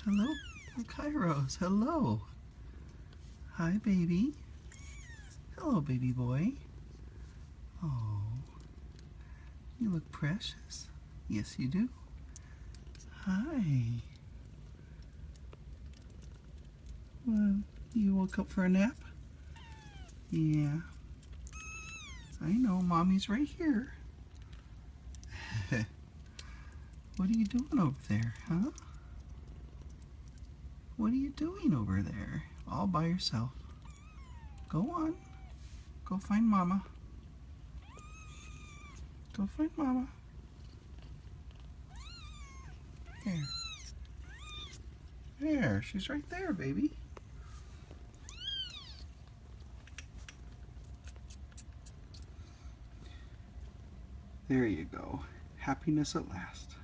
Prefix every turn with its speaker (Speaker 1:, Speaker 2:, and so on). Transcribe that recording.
Speaker 1: Hello, Kairos. Hello. Hi, baby. Hello, baby boy. Oh, you look precious. Yes, you do. Hi. Well, you woke up for a nap? Yeah. I know, Mommy's right here. What are you doing over there, huh? What are you doing over there, all by yourself? Go on. Go find Mama. Go find Mama. There. There, she's right there, baby. There you go. Happiness at last.